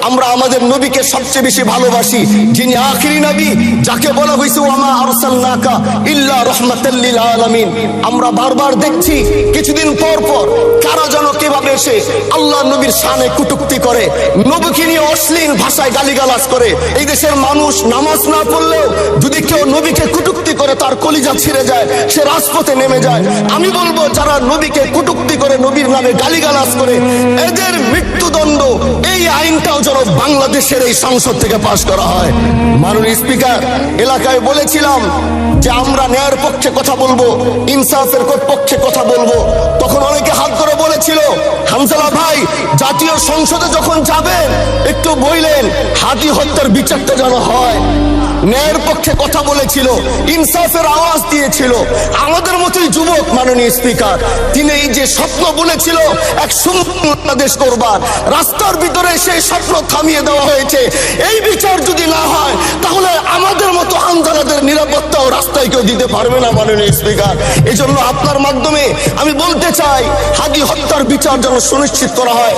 আমরা আমাদের নবীকে সবচেয়ে বেশি ভালোবাসি, যিনি আখিরি নবী, যাকে বলা হয়েছে ওয়ামা আরসালনাকা ইল্লা রাহমাতাল লিল আলামিন। আমরা বারবার দেখছি কিছুদিন পর পর কারা যেন কিভাবে এসে আল্লাহ নবীর শানে কটূক্তি করে, নবীকে নিয়ে অশ্লীল ভাষায় গালিগালাজ করে। এই দেশের মানুষ নামাজ না পড়লেও যদি কেউ নবীকে কটূক্তি করে তার কলিজা ছিঁড়ে যায়, সে রাজপথে নেমে যায়। আমি বলবো যারা নবীকে কটূক্তি করে, নবীর নামে গালিগালাজ করে, এদের মৃত্যুদণ্ড, এই আইনটাও যেন বাংলাদেশের এই সংসদ থেকে পাশ করা হয়। মাননীয় স্পিকার, এলাকায় বলেছিলাম যে আমরা ন্যায়ের পক্ষে কথা বলবো, ইনসাফের পক্ষে কথা বলবো। তখন অনেকে হাত ধরে বলেছিল, হামজালা ভাই জাতীয় সংসদে যখন যাবেন একটু বললেন হাদি হত্যার বিচারটা যেন হয়। ন্যায়ের পক্ষে কথা বলেছিল, ইনসাফের আওয়াজ দিয়েছিল। আমাদের মতোই যুবক মাননীয় স্পিকার, তিনি এই যে স্বপ্ন বলেছিল এক সুন্দর বাংলাদেশ করবার, রাস্তার ভিতরে সেই স্বপ্ন থামিয়ে দেওয়া হয়েছে। এই বিচার যদি না হয় তাহলে আমাদের মতো আন্দোলনের নিরাপত্তাও রাস্তায় কেউ দিতে পারবে না মাননীয় স্পিকার। এই জন্য আপনার মাধ্যমে আমি বলতে চাই, হাদি হত্যার বিচার যেন সুনিশ্চিত করা হয়।